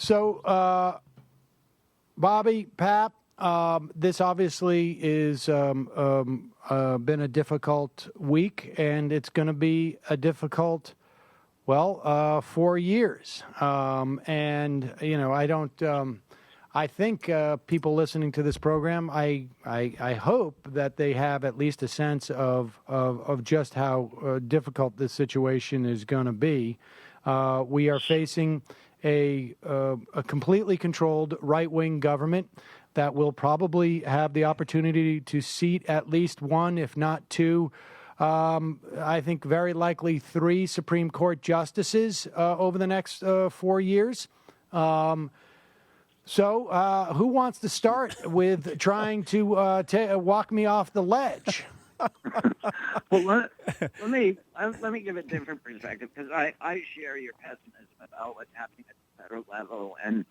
So, Bobby, Pap, this obviously is been a difficult week, and it's going to be a difficult, 4 years. And I don't. I think people listening to this program, I hope that they have at least a sense of just how difficult this situation is going to be. We are facing a completely controlled right-wing government that will probably have the opportunity to seat at least one, if not two, I think very likely 3 Supreme Court justices over the next 4 years. So who wants to start with trying to walk me off the ledge? Well, let me give a different perspective, because I share your pessimism about what's happening at the federal level. And,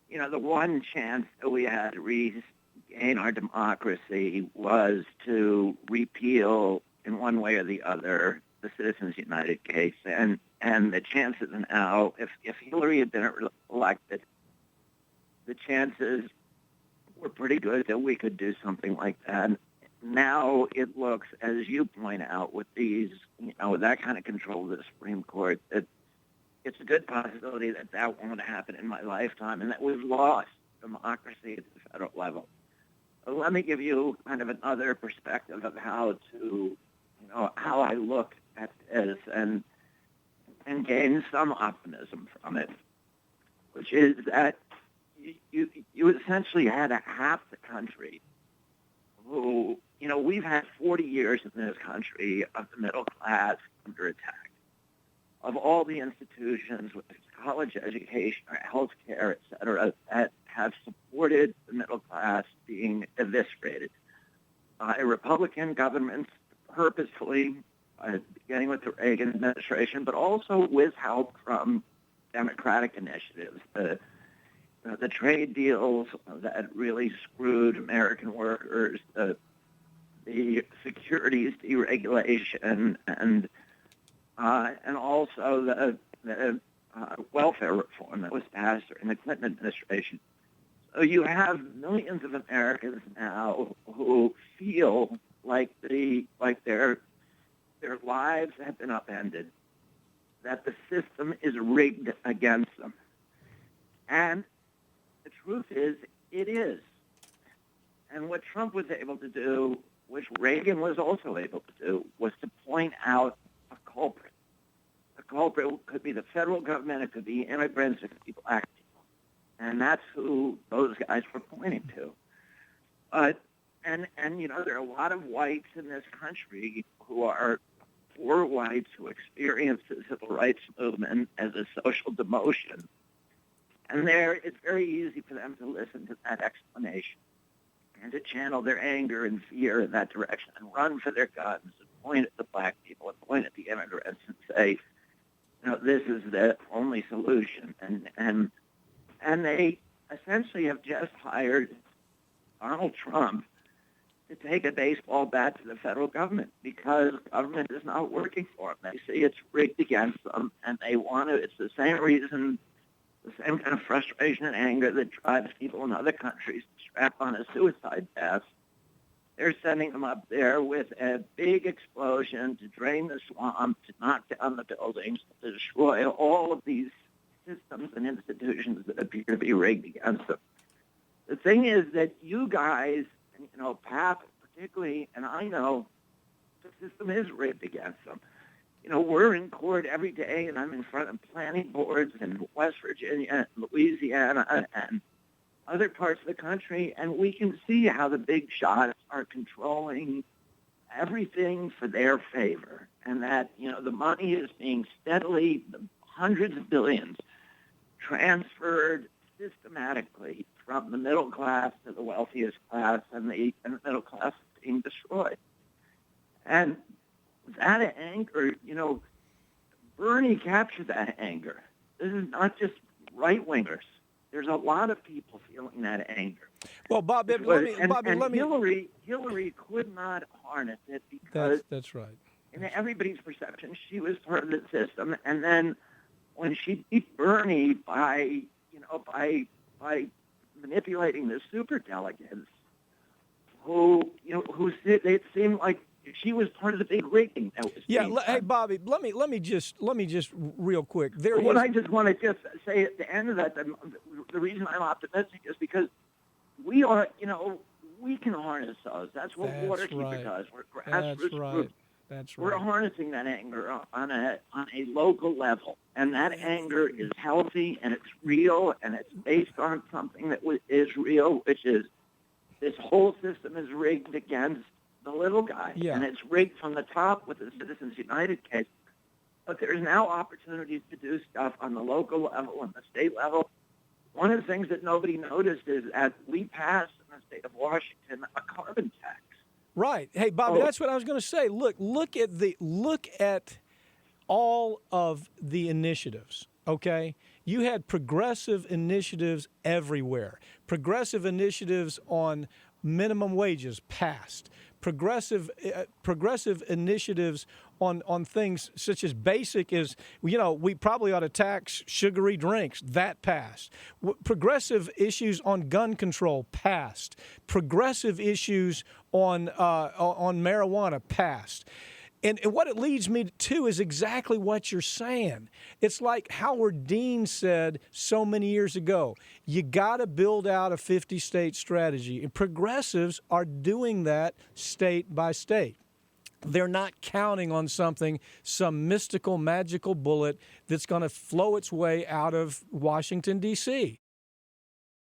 the one chance that we had to regain our democracy was to repeal, in one way or the other, the Citizens United case. And the chances now, if Hillary had been elected, the chances were pretty good that we could do something like that. Now it looks, as you point out, with these, with that kind of control of the Supreme Court, that it's a good possibility that that won't happen in my lifetime, and that we've lost democracy at the federal level. So let me give you kind of another perspective of how I look at this and gain some optimism from it, which is that you essentially had half the country who, we've had 40 years in this country of the middle class under attack, of all the institutions, whether it's college education or health care, et cetera, that have supported the middle class being eviscerated by Republican governments purposefully, beginning with the Reagan administration, but also with help from Democratic initiatives. The trade deals that really screwed American workers, the securities deregulation, and also the welfare reform that was passed during the Clinton administration. So you have millions of Americans now who feel like their lives have been upended, that the system is rigged against them, and the truth is, it is. And what Trump was able to do, which Reagan was also able to do, was to point out a culprit. The culprit could be the federal government, it could be immigrants, it could be black people. And that's who those guys were pointing to. And there are a lot of whites in this country who are poor whites who experience the civil rights movement as a social demotion. And it's very easy for them to listen to that explanation and to channel their anger and fear in that direction and run for their guns and point at the black people and point at the immigrants and say, this is the only solution. And they essentially have just hired Donald Trump to take a baseball bat to the federal government, because government is not working for them. They see it's rigged against them, and they want to. It's the same reason. The same kind of frustration and anger that drives people in other countries to strap on a suicide path. They're sending them up there with a big explosion to drain the swamp, to knock down the buildings, to destroy all of these systems and institutions that appear to be rigged against them. The thing is that you guys, Pap particularly, and I know the system is rigged against them. We're in court every day, and I'm in front of planning boards in West Virginia and Louisiana and other parts of the country, and we can see how the big shots are controlling everything for their favor, and that, the money is being steadily, hundreds of billions, transferred systematically from the middle class to the wealthiest class, and the middle class is being destroyed. And that anger, Bernie captured that anger. This is not just right-wingers. There's a lot of people feeling that anger. Well, Bobby, let me. Hillary could not harness it because that's right. In everybody's perception, she was part of the system. And then when she beat Bernie by, by manipulating the superdelegates, who it seemed like she was part of the big rigging that was. Yeah, being hey done. Bobby, let me just real quick. There What is I just want to just say at the end of that, the reason I'm optimistic is because we are, we can harness those. That's what That's Waterkeeper right. does. We're That's grassroots right. groups. That's We're right. harnessing that anger on a local level, and that anger is healthy and it's real and it's based on something that is real, which is this whole system is rigged against the little guy, Yeah. and it's rigged from the top with the Citizens United case. But there's now opportunities to do stuff on the local level and the state level. One of the things that nobody noticed is that we passed in the state of Washington a carbon tax. Right. Hey, Bobby, Oh. that's what I was going to say. Look at all of the initiatives. Okay, you had progressive initiatives everywhere. Progressive initiatives on minimum wages passed. Progressive initiatives on things such as basic as, we probably ought to tax sugary drinks. That passed. Progressive issues on gun control passed. Progressive issues on marijuana passed. And what it leads me to is exactly what you're saying. It's like Howard Dean said so many years ago, you got to build out a 50-state strategy. And progressives are doing that state by state. They're not counting on some mystical, magical bullet that's going to flow its way out of Washington, D.C.